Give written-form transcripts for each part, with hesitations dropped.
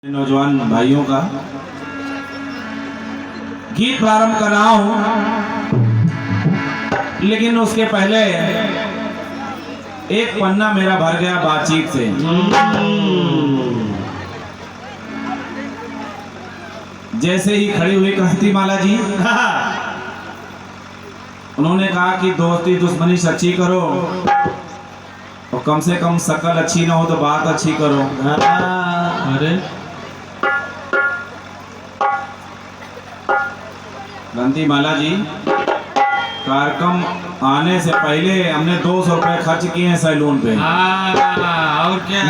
नौजवान भाइयों का गीत प्रारंभ कर रहा हूं, लेकिन उसके पहले एक पन्ना मेरा भर गया बातचीत से। जैसे ही खड़ी हुई क्रांतिमाला जी, उन्होंने कहा कि दोस्ती दुश्मनी सच्ची करो और कम से कम शकल अच्छी ना हो तो बात अच्छी करो। अरे क्रांतिमाला जी, कार्यक्रम आने से पहले हमने 200 रुपए खर्च किए हैं सैलून पे। और क्या,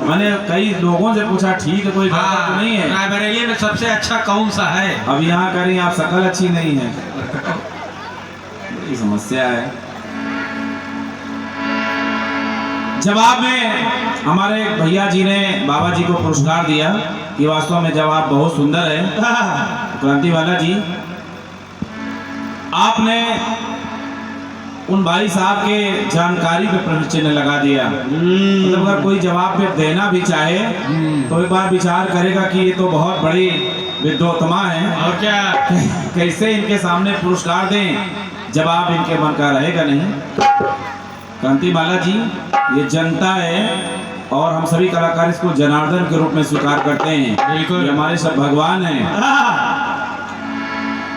मैंने कई लोगों से पूछा, ठीक है कोई गड़बड़ तो नहीं है? रायबरेली में सबसे अच्छा कौन सा है? अब यहाँ कह रही आप शकल अच्छी नहीं है, बड़ी समस्या है। जवाब में हमारे भैया जी ने बाबा जी को पुरस्कार दिया कि वास्तव में जवाब बहुत सुंदर है। क्रांतिमाला जी, आपने उन भाई साहब के जानकारी पे प्रश्न चिन्ह लगा दिया। मतलब अगर कोई जवाब पे देना भी चाहे तो एक बार विचार करेगा कि ये तो बहुत बड़ी विद्वत्मा है, और क्या, कैसे इनके सामने पुरस्कार दें, जवाब इनके मन का रहेगा नहीं। क्रांतिमाला जी, ये जनता है और हम सभी कलाकार इसको जनार्दन के रूप में स्वीकार करते हैं। बिल्कुल, ये हमारे सब भगवान हैं।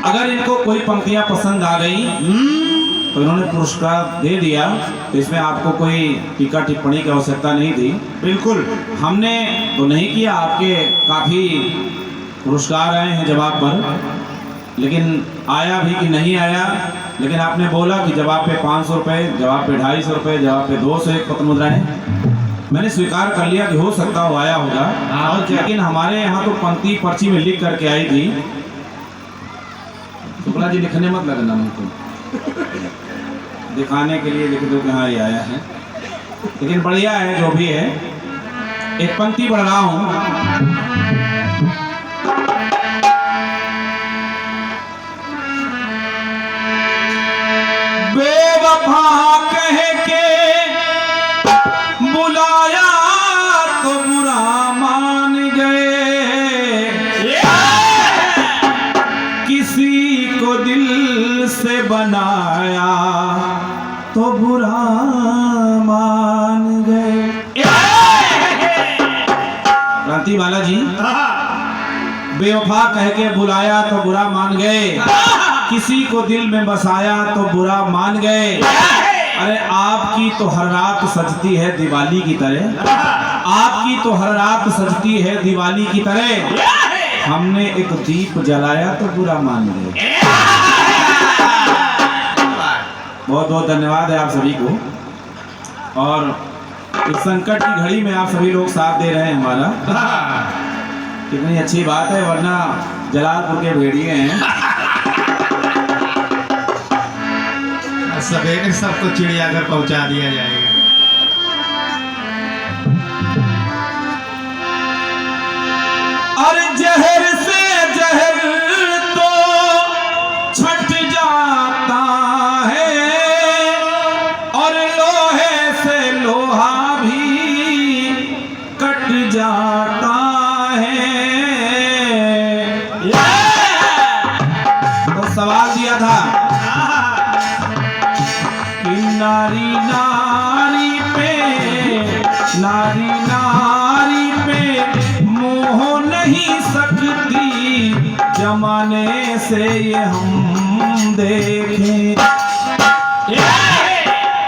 अगर इनको कोई पंक्तियां पसंद आ गई तो इन्होंने पुरस्कार दे दिया, तो इसमें आपको कोई टीका टिप्पणी की आवश्यकता नहीं थी। बिल्कुल, हमने तो नहीं किया, आपके काफ़ी पुरस्कार आए हैं जवाब पर, लेकिन आया भी कि नहीं आया, लेकिन आपने बोला कि जवाब पे 500 रुपये, जवाब पे 250 रुपये, जवाब पे 201 पत्र मुद्राएं। मैंने स्वीकार कर लिया कि हो सकता हो आया होगा, लेकिन हमारे यहाँ तो पंक्ति पर्ची में लिख करके आई थी। शुक्ला जी, लिखने मत लगना, मुझको दिखाने के लिए लिख दो कि हाँ ये आया है, लेकिन बढ़िया है जो भी है। एक पंक्ति पढ़ रहा हूं। बेवफा कह के बुलाया तो बुरा मान गए, किसी को दिल से बनाया तो बुरा मान गए। क्रांतिमाला जी, बेवफा कह के बुलाया तो बुरा मान गए, किसी को दिल में बसाया तो बुरा मान गए। अरे आपकी तो हर रात सजती है दिवाली की तरह, आपकी तो हर रात सजती है दिवाली की तरह, हमने एक दीप जलाया तो बुरा मान गए। बहुत बहुत धन्यवाद है आप सभी को, और इस संकट की घड़ी में आप सभी लोग साथ दे रहे हैं हमारा, कितनी अच्छी बात है, वरना जलालपुर के भेड़िए हैं। सवेरे सबको चिड़ियाघर पहुंचा दिया जाएगा। और जहर से जहर तो छट जाता है, और लोहे से लोहा भी कट जाता है। तो सवाल दिया था कि नारी नारी पे मोह नहीं सकती, जमाने से ये हम देखें।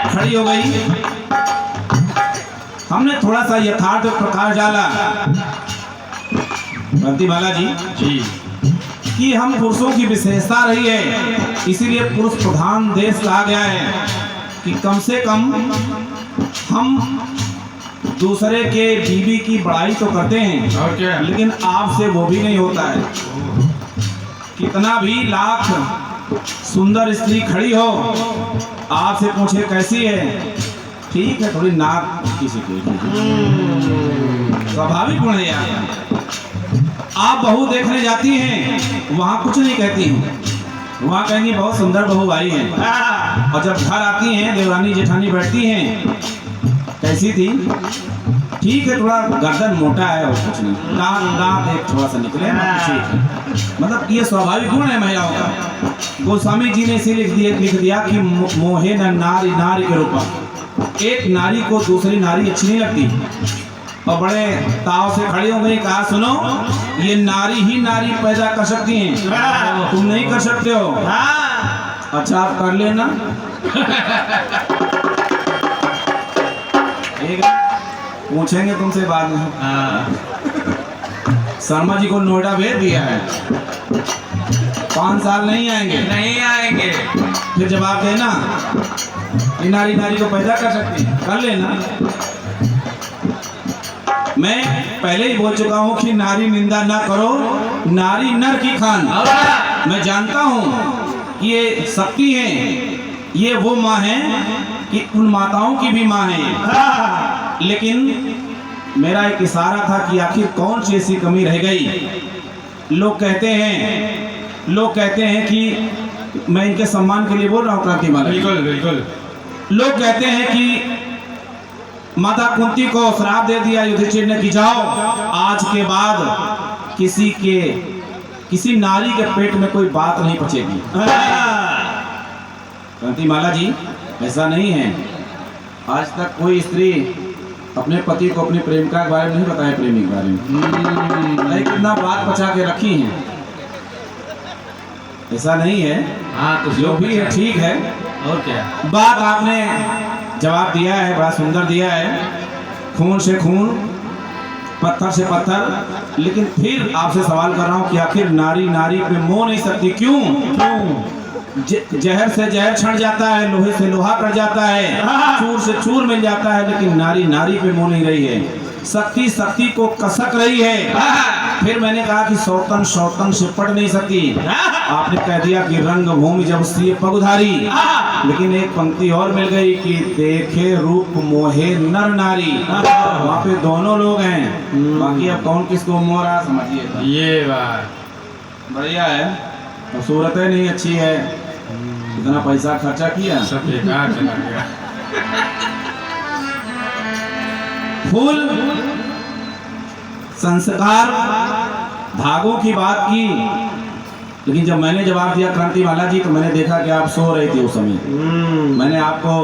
खड़ी हो गई, हमने थोड़ा सा यथार्थ प्रकाश डाला क्रांतिमाला जी कि हम पुरुषों की विशेषता रही है, इसीलिए पुरुष प्रधान देश कहा गया है कि कम से कम हम दूसरे के बीवी की बड़ाई तो करते हैं, और क्या, लेकिन आपसे वो भी नहीं होता है। कितना भी लाख सुंदर स्त्री खड़ी हो, आपसे पूछे कैसी है, ठीक है थोड़ी नाक किसी की, स्वाभाविक गुण है यार। आप बहू देखने जाती हैं, वहाँ कुछ नहीं कहती हैं, वहाँ कहेंगी बहुत सुंदर बहू आई है, और जब घर आती हैं देवरानी जेठानी बैठती हैं, कैसी थी, ठीक है, थोड़ा गर्दन मोटा है और कुछ नहीं, दांत दांत एक थोड़ा सा निकले, ठीक है। मतलब ये स्वाभाविक गुण है महिलाओं का। गोस्वामी जी ने इसे लिख दिया कि मोहे न नारी नारी के रूपा, एक नारी को दूसरी नारी अच्छी नहीं लगती, और बड़े ताव से खड़ी हो गई, कहा सुनो ये नारी ही नारी पैदा कर सकती हैं, तुम नहीं कर सकते हो। अच्छा आप कर लेना। ठीक है, पूछेंगे तुमसे बाद में। शर्मा जी को नोएडा भेज दिया है, 5 साल नहीं आएंगे। नहीं आएंगे। फिर जवाब देना ये नारी नारी को पैदा कर सकती है, कर लेना। मैं पहले ही बोल चुका हूं कि नारी निंदा ना करो, नारी नर की खान। मैं जानता हूं कि ये शक्ति है, ये वो माँ है कि उन माताओं की भी माँ है, लेकिन मेरा एक इशारा था कि आखिर कौन सी ऐसी कमी रह गई। लोग कहते हैं कि मैं इनके सम्मान के लिए बोल रहा हूँ क्रांतिमाला। बिल्कुल बिल्कुल। लोग कहते हैं कि माता कुंती को श्राप दे दिया युधिष्ठिर ने कि जाओ आज के बाद किसी नारी के पेट में कोई बात नहीं पचेगी। क्रांतिमाला जी ऐसा नहीं है, आज तक कोई स्त्री अपने पति को अपनी प्रेमिका के बारे में नहीं बताया, प्रेमी के बारे में कितना बात पचा के रखी है। ऐसा नहीं है। हाँ कुछ जो भी है ठीक है। और क्या बात आपने जवाब दिया है, बड़ा सुंदर दिया है, खून से खून पत्थर से पत्थर। लेकिन फिर आपसे सवाल कर रहा हूं कि आखिर नारी नारी पे मोह नहीं सकती, क्यों? जहर से जहर छड़ जाता है, लोहे से लोहा कट जाता है, चूर से चूर मिल जाता है, लेकिन नारी नारी पे मोह नहीं रही है। शक्ति शक्ति को कसक रही है। फिर मैंने कहा कि सौतन सौतन से पट नहीं सकती। आपने कह दिया कि रंग भूमि जब सी पगुधारी, लेकिन एक पंक्ति और मिल गई कि देखे रूप मोहे नर नारी। वहाँ पे दोनों लोग हैं, बाकी अब कौन किसको मोह रहा समझिए। ये बात बढ़िया है, तो सूरतें नहीं अच्छी है, इतना पैसा खर्चा किया, सब बेकार चला गया। फूल संस्कार धागों की बात की, लेकिन जब मैंने जवाब दिया क्रांतिमाला जी तो मैंने देखा कि आप सो रही थी उस समय। मैंने आपको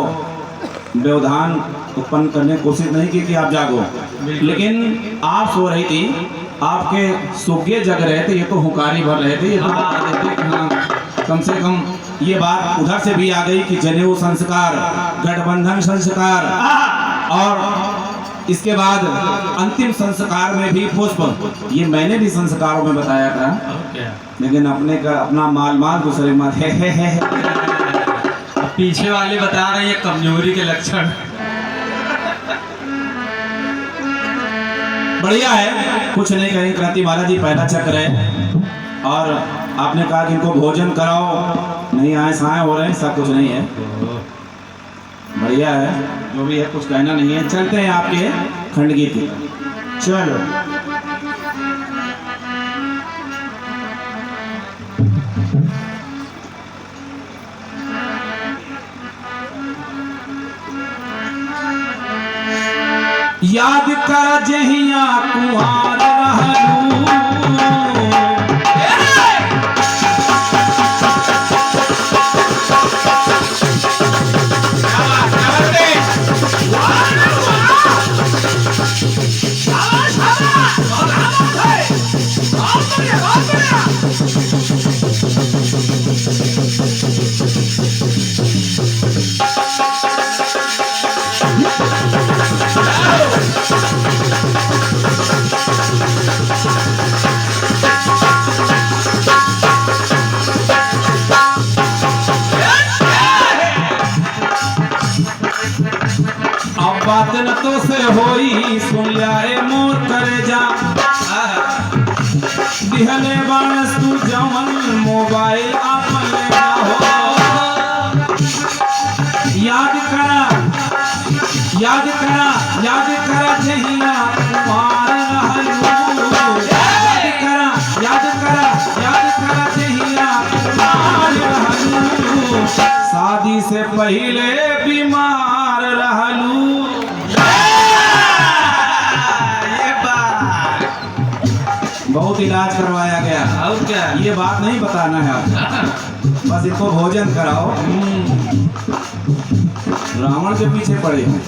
व्यवधान उत्पन्न करने की कोशिश नहीं की कि आप जागो, लेकिन आप सो रही थी, आपके सुगे जग रहे थे, ये तो हुकारी भर रहे थे, ये तो बता देते कि हाँ कम से कम ये बात उधर से भी आ गई कि जनेऊ संस्कार, गठबंधन संस्कार, और इसके बाद अंतिम संस्कार में भी पुष्प। ये मैंने भी संस्कारों में बताया था, लेकिन अपना माल माल दूसरे माल है। पीछे वाले बता रहे हैं कमजोरी के लक्षण। बढ़िया है, कुछ नहीं कहेंगे। क्रांतिमाला जी पहला चक्र है, और आपने कहा कि इनको भोजन कराओ, नहीं आए साए हो रहे हैं, सब कुछ नहीं है। बढ़िया है, जो भी है, कुछ कहना नहीं है। चलते हैं आपके खंडगीत की। चलो याद कर जहिया कुआर रहलू, बात न तो से होई सुन लिया मोर करे जा, दिहले बाणस तू जवन मोबाइल आपन लेना हो। याद करा याद करा याद करा जहिया कुमार रहलू, याद करा याद करा याद करा जहिया कुमार रहलू, शादी से पहले बीमार रहलू। बहुत इलाज करवाया गया। और क्या? ये बात नहीं बताना है आपको, बस इनको भोजन कराओ। रावण के पीछे पड़े हैं।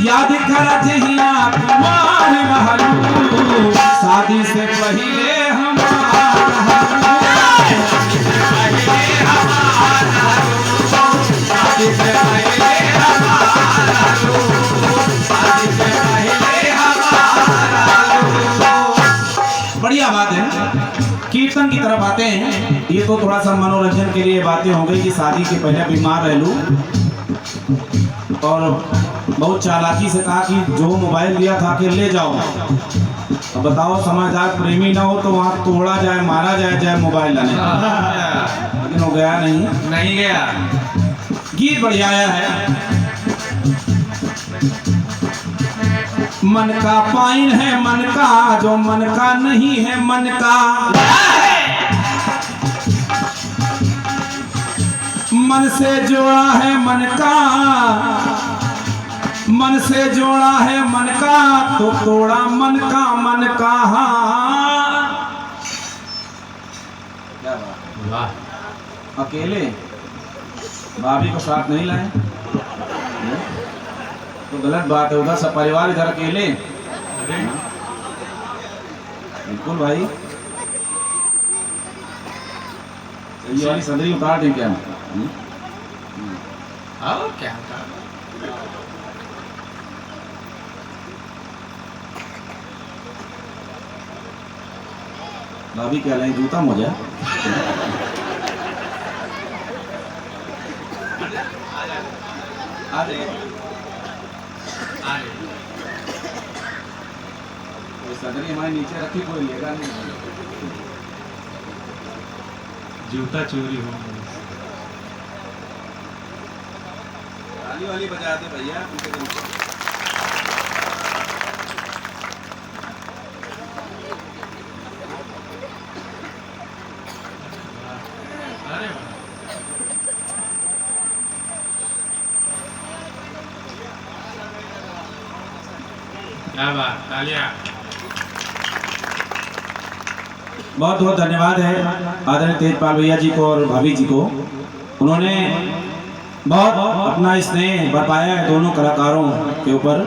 याद कर जहिया कुमार रहलू, शादी से पहले बढ़िया बात है। कीर्तन की तरफ आते हैं। ये तो थोड़ा सा मनोरंजन के लिए बातें हो गई कि शादी के पहले बीमार रह लूं, और बहुत चालाकी से कहा कि जो मोबाइल दिया था कि ले जाओ। अब बताओ, समझदार प्रेमी ना हो तो वहाँ तोड़ा जाए, मारा जाए, जाए मोबाइल लाने, लेकिन वो गया नहीं गया। गीत बढ़िया आया है। मन का पाइन है मन का, जो मन का नहीं है मन का। मन से जोड़ा है मन का, मन से जोड़ा है मन का, तो तोड़ा मन का। वाह। अकेले भाभी को साथ नहीं लाए तो गलत बात है। उधर सब परिवार, इधर अकेले। बिल्कुल भाई, ये वाली सदरी उतार दें क्या? और क्या? भाभी क्या लाए, जूता मोजा? आ जाइए। सदरी हमारे नीचे रखी, कोई लेगा नहीं। जूता चोरी हो गया। ताली वाली बजा दे भैया। अरे क्या बात, तालियां। बहुत बहुत धन्यवाद है आदरणीय तेजपाल भैया जी को और भाभी जी को। उन्होंने बहुत अपना स्नेह बरपाया है दोनों कलाकारों के ऊपर,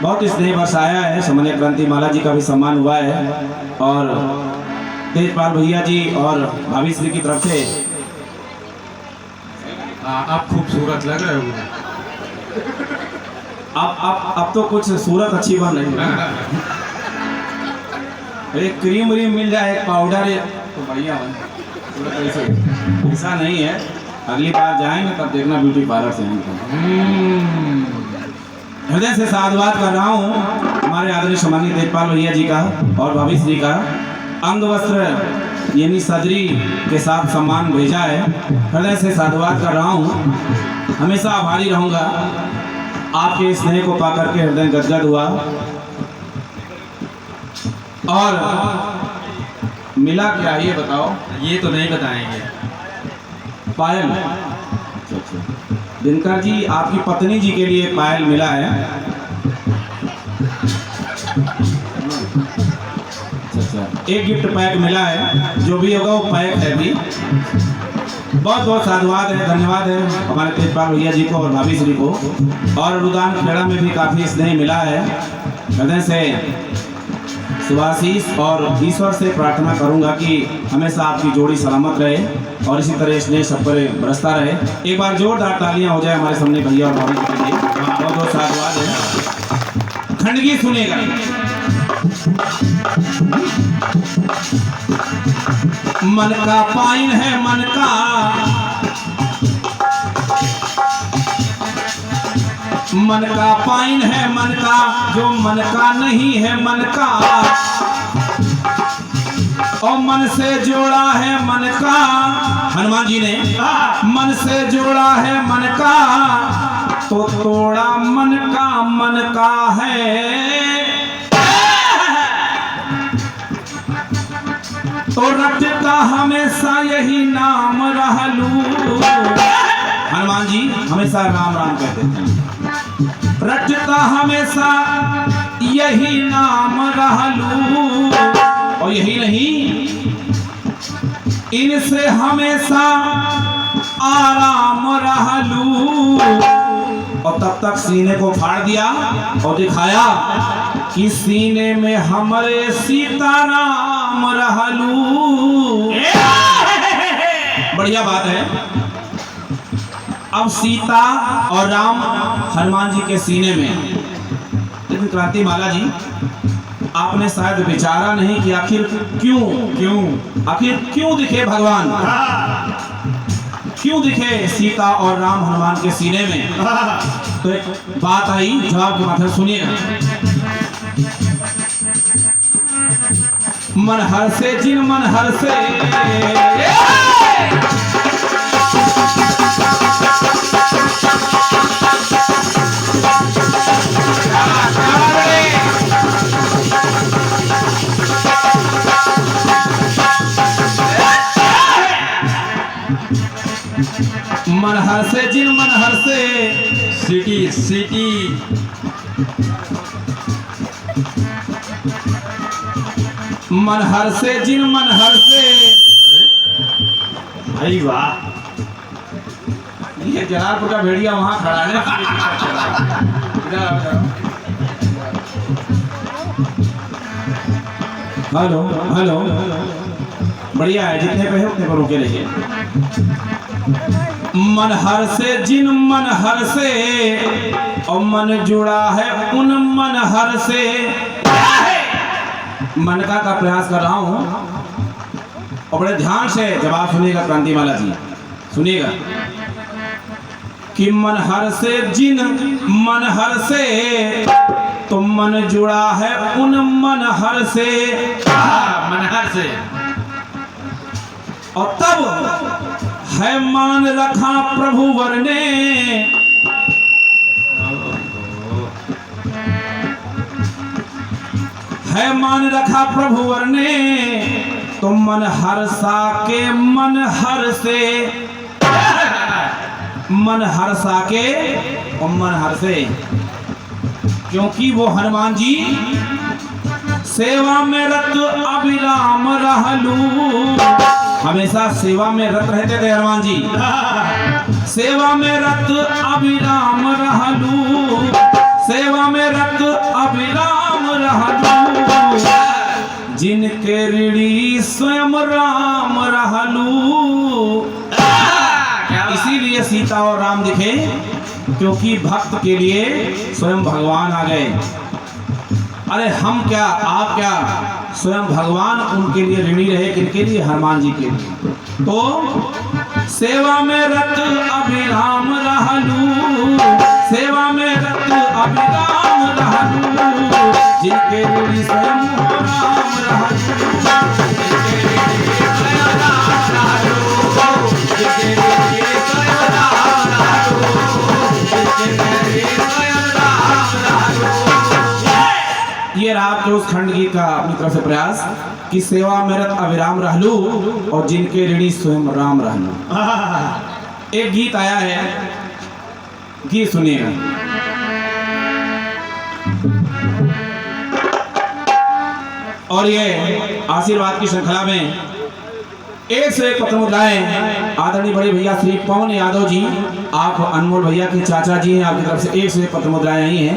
बहुत स्नेह बरसाया है। सामान्य क्रांति माला जी का भी सम्मान हुआ है, और तेजपाल भैया जी और भाभी श्री की तरफ से आप खूबसूरत लग रहे हो। अब तो कुछ सूरत अच्छी बन रही है। एक क्रीम व्रीम मिल जाए, एक पाउडर तो बढ़िया बन। ऐसा नहीं है, अगली बार जाएंगे तब देखना ब्यूटी पार्लर से आएंगे। हृदय से साधुवाद कर रहा हूँ हमारे आदरणीय सम्मानित तेजपाल भैया जी का और भाभी श्री का। अंग वस्त्र यानी सदरी के साथ सम्मान भेजा है। हृदय से साधुवाद कर रहा हूँ। हमेशा आभारी रहूँगा, आपके स्नेह को पाकर के हृदय गदगद हुआ। और मिला क्या ये बताओ? ये तो नहीं बताएंगे। पायल। दिनकर जी, आपकी पत्नी जी के लिए पायल मिला है। अच्छा, एक गिफ्ट पैक मिला है, जो भी होगा वो पैक है भी। बहुत बहुत साधुवाद है, धन्यवाद है हमारे तेजपाल भैया जी को और भाभी श्री को। और रुदान खेड़ा में भी काफ़ी स्नेह मिला है। हृदय से सुभाशीष और ईश्वर से प्रार्थना करूंगा कि हमेशा आपकी जोड़ी सलामत रहे और इसी तरह स्नेह सब पर बरसता रहे। एक बार जोरदार तालियां हो जाए हमारे सामने भैया और भाभी जी के लिए। बहुत बहुत साधुवाद है। खंडगी सुनेगा। मन का पाइन है मन का, मन का पाइन है मन का, जो मन का नहीं है मन का। और मन से जोड़ा है मन का, हनुमान जी ने मन से जोड़ा है मन का, तो तोड़ा मन का है। तो रटता हमेशा यही नाम रहलू। हनुमान जी हमेशा राम राम कहते थे। हमेशा यही नाम रहलू, और यही नहीं इनसे हमेशा आराम रहलू। और तब तक सीने को फाड़ दिया और दिखाया कि सीने में हमारे सीताराम रहलू। बढ़िया बात है। अब सीता और राम हनुमान जी के सीने में, लेकिन क्रांति माला जी आपने शायद विचारा नहीं कि आखिर क्यों दिखे भगवान, क्यों दिखे सीता और राम हनुमान के सीने में। तो एक बात आई, जवाब के माध्यम सुनिएगा। मन हर से जिन मन हर से, मन हर से जिन मन हर से, सिटी मन हर से जिन मन हर से। भाई वाह, ये जलालपुर का भेड़िया वहां खड़ा है। हेलो हेलो, बढ़िया है, जितने पे है उतने पर रुके रहिए। मन हर से जिन मन हर से, और मन जुड़ा है उन मन हर से। मन का प्रयास कर रहा हूं, और बड़े ध्यान से जवाब सुनिएगा क्रांति माला जी, सुनिएगा कि मन हर से जिन मन हर से, तो मन जुड़ा है उन मन हर से। मन हर से, और तब है मान रखा प्रभु वर ने, है मान रखा प्रभु वर ने, तो मन हर्षा के मन हर से, मन हर्षा के और मन हर से, क्योंकि वो हनुमान जी सेवा में रत अविराम रहलू। हमेशा सेवा में रत रहते थे हनुमान जी, सेवा में रत अविराम रहलू, सेवा में रत अविराम रहलू, जिनके ऋणी स्वयं राम रहलू। इसीलिए सीता और राम दिखे, क्योंकि भक्त के लिए स्वयं भगवान आ गए। अरे हम क्या, आप क्या, स्वयं भगवान उनके लिए ऋणी रहे। किनके लिए? हनुमान जी के लिए। तो सेवा में रत अभिराम रहलू, सेवा में रत अभिराम रहलू, जिनके ऋणी स्वयं राम रहलू, जिनके ऋणी स्वयं राम रहलू, जिनके ऋणी स्वयं राम रहलू, जिनके ऋणी स्वयं राम रहलू। ये रहा आपके उस खंड गीत का अपनी तरफ से प्रयास कि सेवा में रत अविराम रहलू और जिनके ऋणी स्वयं राम रहलू। एक गीत आया है, गीत सुनिएगा। और ये आशीर्वाद की श्रृंखला में एक से एक पत्र मुद्राएं आदरणीय बड़े भैया श्री पवन यादव जी, आप अनमोल भैया के चाचा जी हैं, आपकी तरफ से एक से एक पत्र मुद्राएं आई हैं।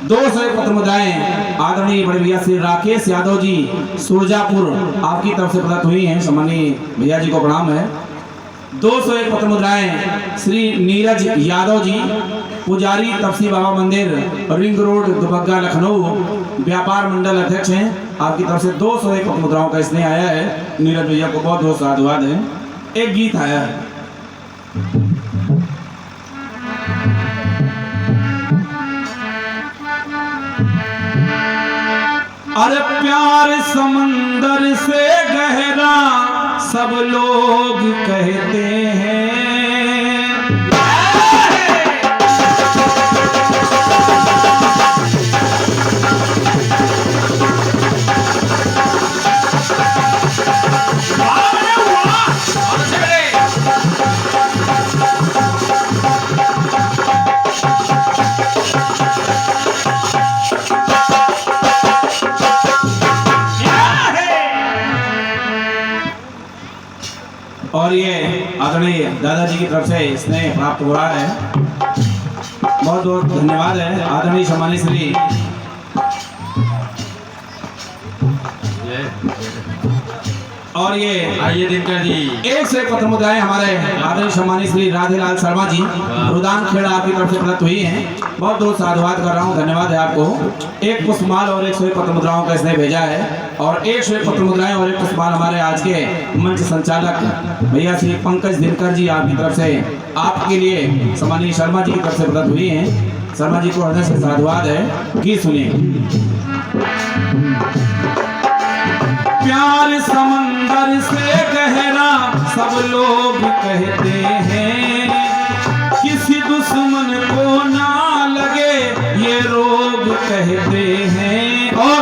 201 पत्र मुद्राएं आदरणीय बड़े भैया श्री राकेश यादव जी सुरजापुर, आपकी तरफ से प्रदत्त हुई हैं, सम्मानीय भैया जी को प्रणाम है। 201 पत्र मुद्राएं श्री नीरज यादव जी, पुजारी तपसी बाबा मंदिर, रिंग रोड, दुबग्गा, लखनऊ, व्यापार मंडल अध्यक्ष हैं, आपकी तरफ से 201 पत्र मुद्राओं का स्नेह आया है। नीरज भैया को बहुत बहुत साधुवाद है। एक गीत आया है, अरे प्यार समंदर से गहरा सब लोग कहते हैं, आदरणीय दादाजी की तरफ से स्नेह प्राप्त हो रहा है। बहुत बहुत धन्यवाद है आदरणीय सम्मानित श्री और ये आइए दिनकर जी। एक से पत्र मुद्राएं हमारे आदरणीय सम्मानित श्री राधेलाल शर्मा जी रुदान खेड़ा आपकी तरफ से प्राप्त हुई हैं। बहुत बहुत साधुवाद कर रहा हूँ, धन्यवाद है आपको। एक पुष्पमाल और 100 पत्र मुद्राओं का इसने भेजा है और 100 पत्र मुद्राएं और 1 पुष्पमाल हमारे आज के मंच संचालक भैया श्री पंकज दिनकर जी आपकी तरफ से आपके लिए सम्मानीय शर्मा जी की तरफ से प्राप्त हुई हैं। शर्मा जी को हृदय से साधुवाद है। गीत सुनिए। प्यार समंदर से गहरा सब लोग कहते हैं, किसी दुश्मन को ना लगे ये रोग कहते हैं। और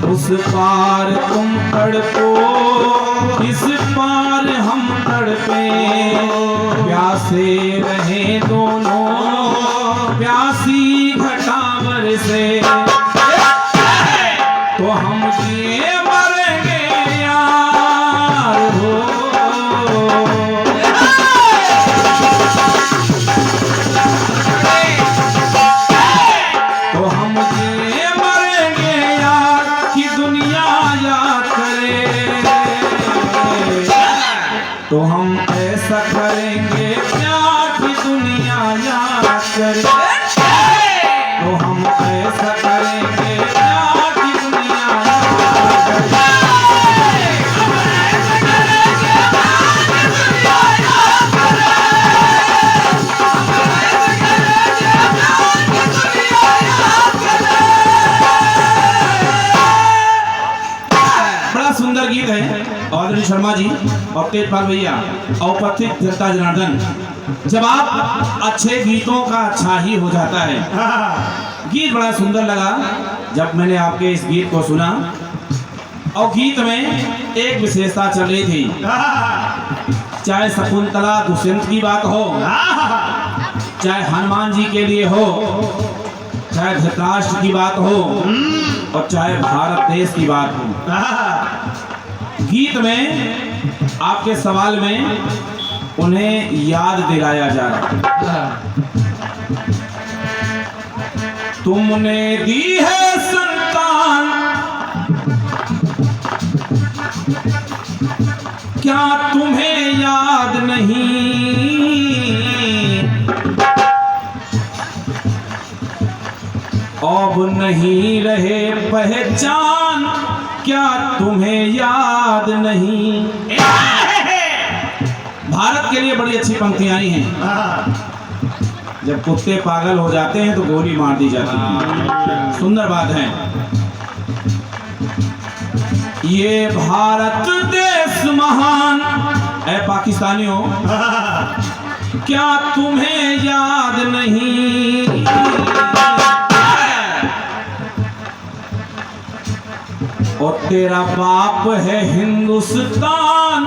उस पार तुम तड़पो इस पार हम तड़पे, प्यासे रहे दोनों प्यासी घटावर से, तो हम दिए मरेंगे यार हो। तो हम दिए मरेंगे यार कि दुनिया याद करे, तो हम ऐसा करेंगे प्यार की दुनिया याद करे, तो हम ऐसा करेंगे प्यार की दुनिया याद करे। बड़ा सुंदर गीत है आदरणीय शर्मा जी और तेजपाल भैया और उपस्थित जनता जनार्दन। जब आप अच्छे गीतों का अच्छा ही हो जाता है। गीत बड़ा सुंदर लगा जब मैंने आपके इस गीत को सुना और गीत में एक विशेषता चल रही थी। चाहे शकुंतला दुष्यंत की बात हो, चाहे हनुमान जी के लिए हो, चाहे धृतराष्ट्र की बात हो और चाहे भारत देश की बात हो, गीत में आपके सवाल में उन्हें याद दिलाया जा रहा है। तुमने दी है संतान क्या तुम्हें याद नहीं, अब नहीं रहे पहचान क्या तुम्हें याद नहीं। भारत के लिए बड़ी अच्छी पंक्तियां आई हैं। जब कुत्ते पागल हो जाते हैं तो गोली मार दी जाती है। सुंदर बात है। ये भारत देश महान है पाकिस्तानियों क्या तुम्हें याद नहीं, और तेरा बाप है हिंदुस्तान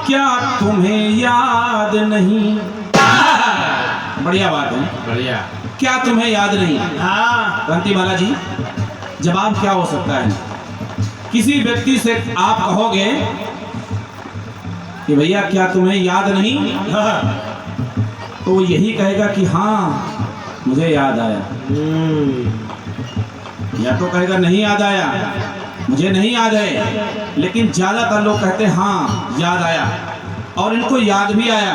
क्या तुम्हें याद नहीं। बढ़िया बात है, बढ़िया। क्या तुम्हें याद नहीं। क्रांति माला जी, जवाब क्या हो सकता है? किसी व्यक्ति से आप कहोगे कि भैया क्या तुम्हें याद नहीं, तो यही कहेगा कि हाँ मुझे याद आया, या तो कहेगा नहीं याद आया, मुझे नहीं याद है। लेकिन ज्यादातर लोग कहते हैं हाँ याद आया, और इनको याद भी आया।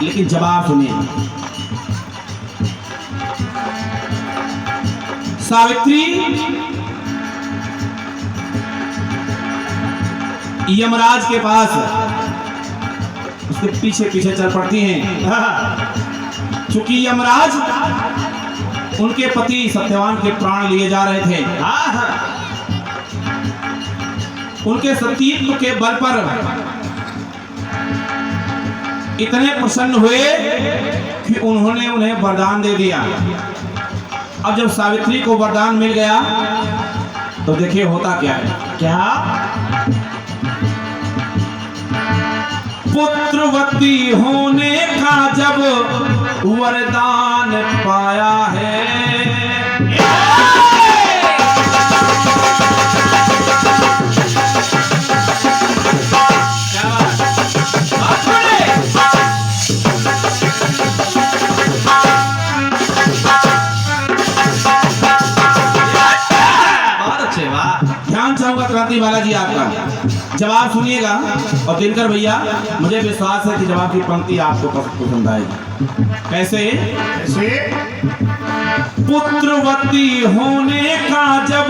लेकिन जवाब सुनिए। सावित्री यमराज के पास उसके पीछे पीछे चल पड़ती हैं। चूंकि यमराज उनके पति सत्यवान के प्राण लिए जा रहे थे, उनके सतीत्व के बल पर इतने प्रसन्न हुए कि उन्होंने उन्हें वरदान दे दिया। अब जब सावित्री को वरदान मिल गया तो देखिए होता क्या है। क्या पुत्रवती होने का जब वरदान पाया है, क्रांति बालाजी आपका जवाब सुनिएगा। और दिनकर भैया मुझे विश्वास है कि जवाब की पंक्ति आपको पसंद आएगी। कैसे? पुत्रवती होने का जब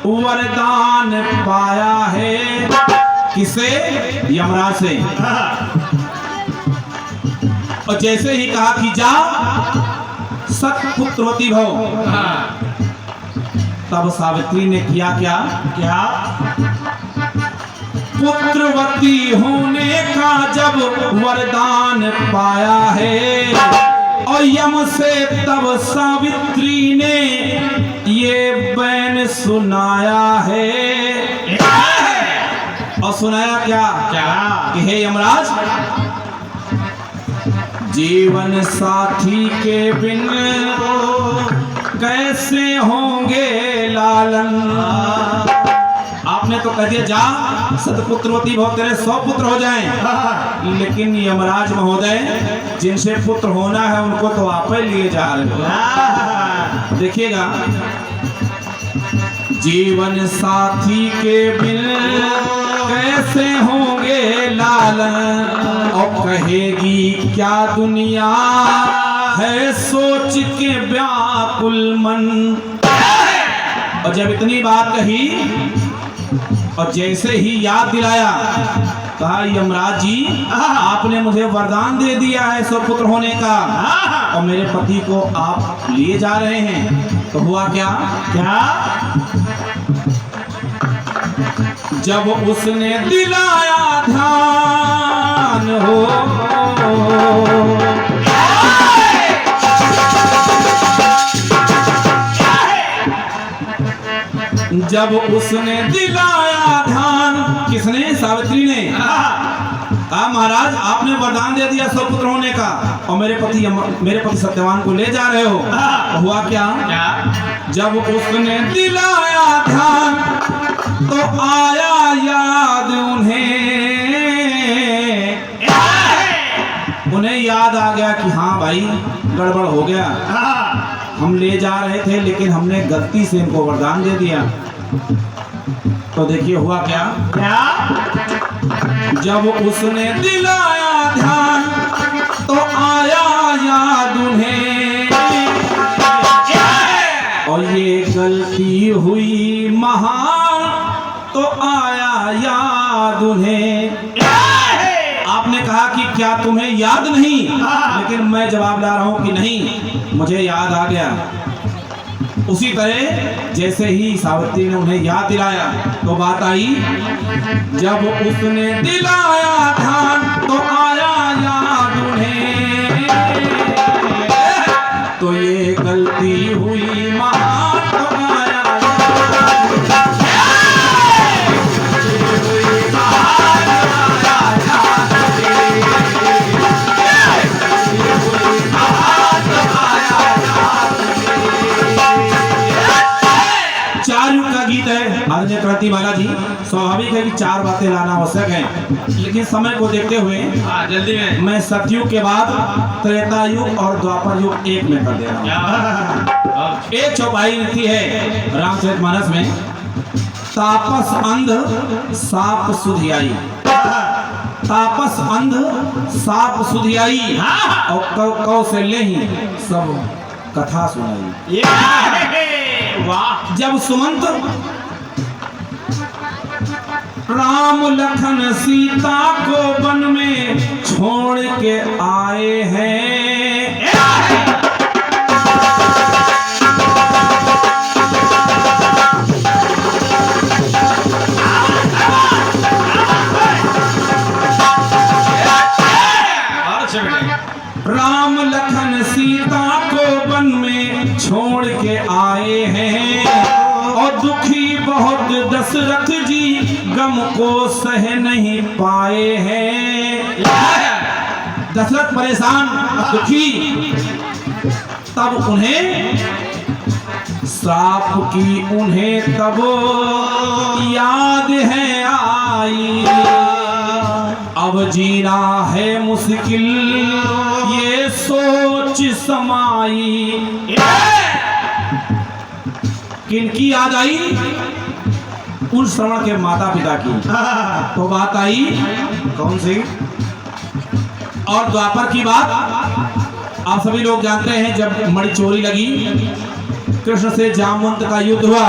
वरदान पाया है, किसे? यमराज से। और जैसे ही कहा कि जा सत्पुत्रवती भव, तब सावित्री ने किया क्या? पुत्रवती होने का जब वरदान पाया है, और यम से तब सावित्री ने ये बैन सुनाया है। और सुनाया क्या? कि हे यमराज, जीवन साथी के बिन कैसे होंगे लालन। आपने तो कह दिया जा सतपुत्रवती भव, तेरे 100 पुत्र हो जाएं, लेकिन यमराज महोदय जिनसे पुत्र होना है उनको तो आप ही लिए जा रहे हो। देखिएगा, जीवन साथी के बिन कैसे होंगे लालन, और कहेगी क्या दुनिया है सोच के व्याकुल मन। और जब इतनी बात कही और जैसे ही याद दिलाया, कहा यमराज जी आपने मुझे वरदान दे दिया है 100 पुत्र होने का, और मेरे पति को आप लिए जा रहे हैं। तो हुआ क्या? जब उसने दिलाया ध्यान हो, जब उसने दिलाया ध्यान, किसने? सावित्री ने। कहा महाराज आपने वरदान दे दिया 100 पुत्र होने का, और मेरे पति सत्यवान को ले जा रहे हो। तो हुआ क्या? जब उसने दिलाया ध्यान, तो आया याद उन्हें याद आ गया कि हाँ भाई गड़बड़ हो गया, हम ले जा रहे थे लेकिन हमने गलती से इनको वरदान दे दिया। तो देखिए हुआ क्या? जब उसने दिलाया ध्यान, तो आया याद उन्हें, और ये गलती हुई महान, तो आया याद उन्हें। आपने कहा कि क्या तुम्हें याद नहीं? लेकिन मैं जवाब ला रहा हूं कि नहीं, मुझे याद आ गया। उसी तरह जैसे ही सावित्री ने उन्हें याद दिलाया, तो बात आई, जब उसने दिलाया ध्यान, तो आया याद उन्हें, तो ये गलती हुई महान, तो आया आदरणीय क्रांति बालाजी। स्वाभाविक है कि 4 बातें लाना आवश्यक है, लेकिन समय को देखते हुए जल्दी में मैं सतयुग के बाद त्रेता युग और द्वापर युग एक में कर दे रहा हूँ। एक चौपाई लिखी है रामचरितमानस में, तापस अंध साप सुधियाई, तापस अंध साप सुधियाई, और कौशल्य ही सब कथा सुनाई। वाह! जब सुमंत राम लखन सीता को वन में छोड़ के आए हैं, राम लखन सीता को वन में छोड़ के आए हैं, और दुखी बहुत दशरथ जी गम को सह नहीं पाए हैं। दशरथ परेशान दुखी, तब उन्हें श्राप की उन्हें तब याद है आई, अब जीना है मुश्किल ये सोच समाई। किनकी याद आई? उन श्रवण के माता पिता की। तो बात आई कौन सी? और द्वापर की बात आप सभी लोग जानते हैं, जब मणि चोरी लगी, कृष्ण से जामवंत का युद्ध हुआ,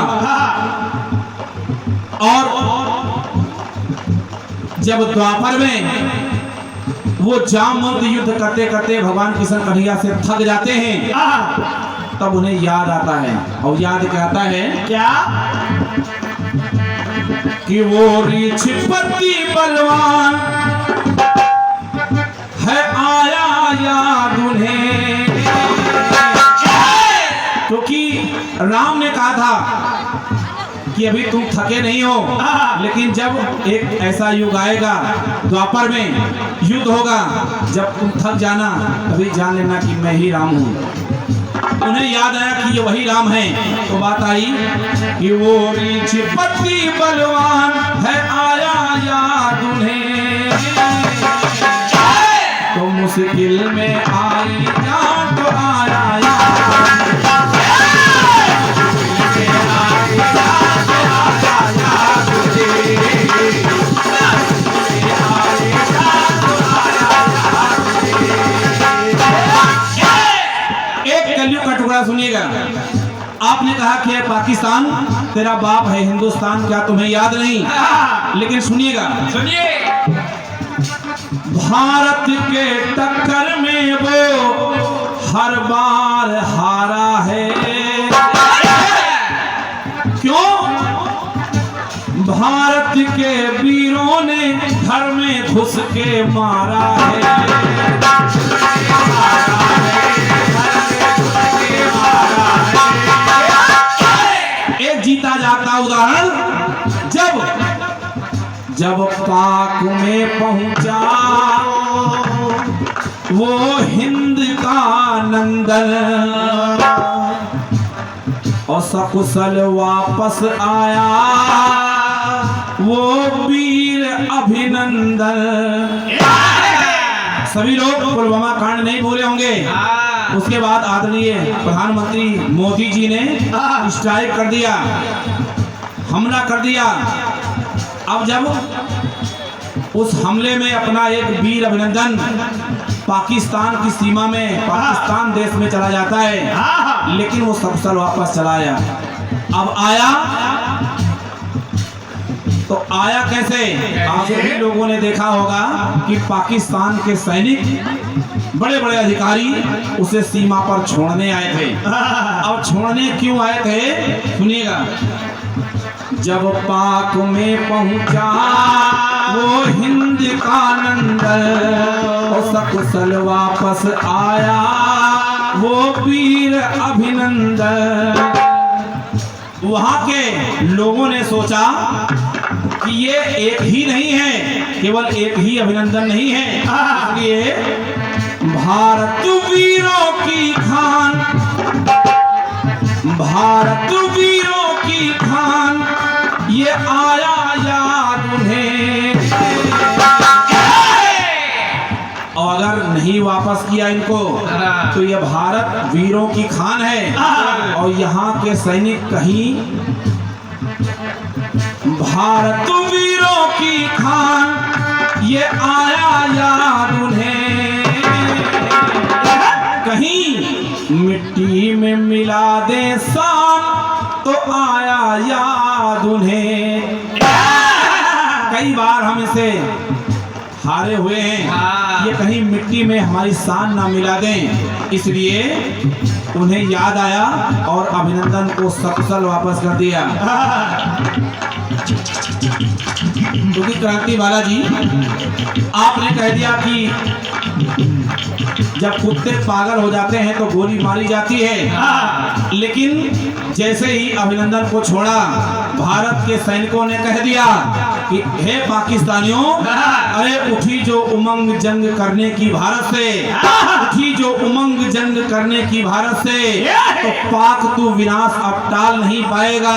और जब द्वापर में वो जामवंत युद्ध करते करते भगवान कृष्ण कन्हैया से थक जाते हैं, तब उन्हें याद आता है, और याद कहता है क्या? कि वो ऋषिपति बलवान है, आया याद उन्हें। क्योंकि राम ने कहा था कि अभी तुम थके नहीं हो, लेकिन जब एक ऐसा युग आएगा द्वापर में, युद्ध होगा, जब तुम थक जाना तभी जान लेना कि मैं ही राम हूँ। उन्हें याद आया कि ये वही राम है। तो बात आई कि वो ऋषिपति बलवान है, आया याद उन्हें। तो मुश्किल में आई जान तो आया याद, सुनिएगा। आपने कहा कि है पाकिस्तान तेरा बाप है हिंदुस्तान, क्या तुम्हें याद नहीं? लेकिन सुनिएगा, सुनिए। भारत के टक्कर में वो हर बार हारा है। क्यों? भारत के वीरों ने घर में घुस के मारा है। एक जीता जाता उदाहरण, जब पाक में पहुंचा वो हिंद का नंदन, और सकुशल वापस आया वो वीर अभिनंदन। सभी लोग पुलवामा कांड नहीं भूले होंगे। उसके बाद आदरणीय प्रधानमंत्री मोदी जी ने स्ट्राइक कर दिया, हमला कर दिया। अब जब उस हमले में अपना एक वीर अभिनंदन पाकिस्तान की सीमा में, पाकिस्तान देश में चला जाता है, लेकिन वो सकुशल वापस चला आया। अब आया तो आया कैसे? आप सभी लोगों ने देखा होगा कि पाकिस्तान के सैनिक, बड़े बड़े अधिकारी उसे सीमा पर छोड़ने आए थे। अब छोड़ने क्यों आए थे सुनिएगा। जब पाक में पहुंचा वो हिंद का नंदन, और सकुशल वापस आया वो वीर अभिनंदन। वहां के लोगों ने सोचा कि ये एक ही नहीं है, केवल एक ही अभिनंदन नहीं है, इसलिए भारत वीरों की खान, भारत वीरों की खान, ये आया याद उन्हें। और अगर नहीं वापस किया इनको तो ये भारत वीरों की खान है, और यहाँ के सैनिक कहीं भारत वीरों की खान, ये आया याद उन्हें। कहीं मिट्टी में मिला दे शान, तो आया याद उन्हें। कई बार हम इसे हारे हुए हैं, ये कहीं मिट्टी में हमारी शान ना मिला दें, इसलिए उन्हें याद आया और अभिनंदन को सकुशल वापस कर दिया। क्योंकि क्रांति वाला जी, आपने कह दिया कि जब कुत्ते पागल हो जाते हैं तो गोली मारी जाती है, लेकिन जैसे ही अभिनंदन को छोड़ा, भारत के सैनिकों ने कह दिया कि हे पाकिस्तानियों, अरे उठी जो उमंग जंग करने की भारत से, उठी जो उमंग जंग करने की भारत से, तो पाक तू विनाश अब टाल नहीं पाएगा।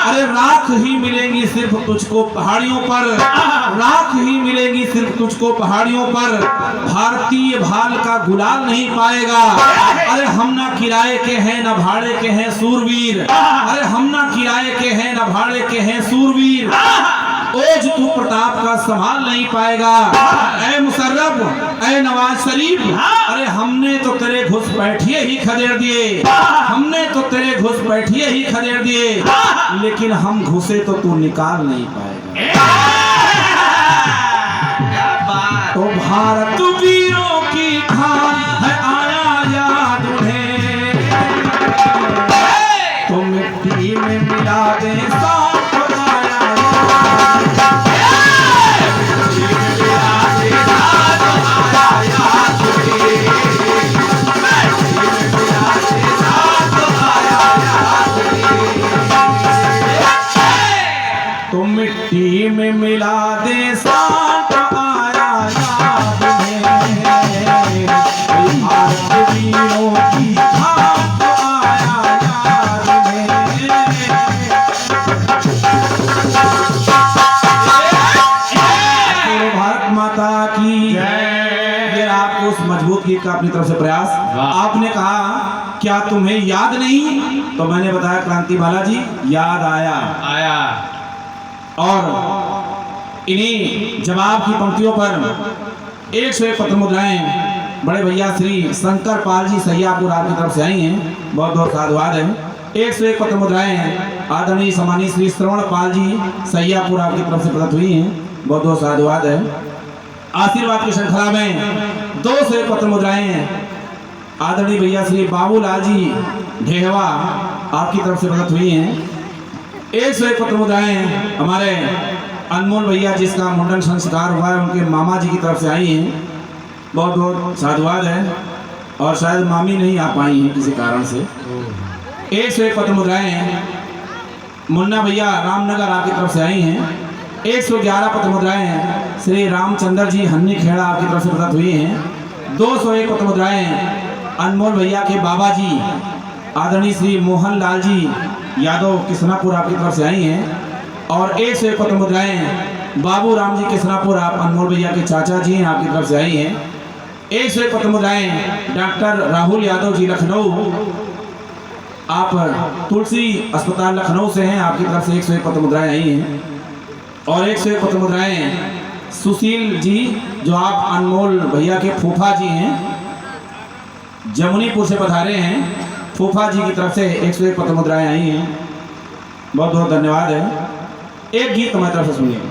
अरे राख ही मिलेंगी सिर्फ तुझको पहाड़ियों पर, राख ही मिलेंगी सिर्फ तुझको पहाड़ियों पर, भारतीय भाल का गुलाल नहीं पाएगा। अरे हम ना किराए के हैं ना भाड़े के हैं सूरवीर, अरे हम ना किराए के हैं ना भाड़े के हैं सूरवीर, ओज तू प्रताप का संभाल नहीं पाएगा। ऐ मुशर्रफ, ऐ नवाज शरीफ, अरे हमने तो तेरे घुसपैठिए ही खदेड़ दिए, हमने तो तेरे घुसपैठिए ही खदेड़ दिए, लेकिन हम घुसे तो तू निकाल नहीं पाएगा। तो भारत वीरों की खान है आया याद उन्हें, तो मिट्टी में मिला दे सांप आया तो मिट्टी में मिला दे सांप आया याद में, भारत वीरों की खान आया याद में। भारत माता की ये आपको उस मजबूत गीत का अपनी तरफ से प्रयास। आपने कहा क्या तुम्हें याद नहीं, तो मैंने बताया क्रांति बालाजी याद आया। और इन्हीं जवाब की पंक्तियों पर 101 पत्र मुद्राएं बड़े भैया श्री शंकर पाल जी सैयापुर आपकी तरफ से आई हैं, बहुत बहुत साधुवाद है। 101 पत्र मुद्राएं आदरणीय सम्मानीय श्री श्रवण पाल जी सैयापुर आपकी तरफ से प्रदत्त हुई हैं, बहुत बहुत साधुवाद है। आशीर्वाद की श्रृंखला में 201 पत्र मुद्राएं आदरणीय भैया श्री बाबूलाल जी ढेहवा आपकी तरफ से प्रदत्त हुई हैं। 101 पत्र मुद्राएं हमारे अनमोल भैया जिसका मुंडन संस्कार हुआ है उनके मामा जी की तरफ से आई हैं, बहुत बहुत साधुवाद है। और शायद मामी नहीं आ पाई हैं किसी कारण से। 101 पत्र मुद्राएं मुन्ना भैया रामनगर आपकी तरफ से आई हैं। 111 पत्र मुद्राएं श्री रामचंद्र जी हन्नी खेड़ा आपकी तरफ से प्रदत्त हुई हैं। 201 पत्र मुद्राएं अनमोल भैया के बाबा जी आदरणीय श्री मोहन लाल जी यादव किसनापुर आपकी तरफ से आई हैं। और 101 पत्र मुद्राएं बाबू राम जी किसनापुर आप अनमोल भैया के चाचा जी हैं आपकी तरफ से आई हैं। 101 पत्र मुद्राएं डॉक्टर राहुल यादव जी लखनऊ आप तुलसी अस्पताल लखनऊ से हैं, आपकी तरफ से 101 पत्र मुद्राएं आई हैं। और 101 पत्र मुद्राएं सुशील जी जो आप अनमोल भैया के फूफा जी हैं, जमुनीपुर से पधारे हैं, फूफा जी की तरफ से 101 पत्र मुद्राएं आई हैं, बहुत बहुत धन्यवाद है। एक गीत हमारी तरफ से सुनिए।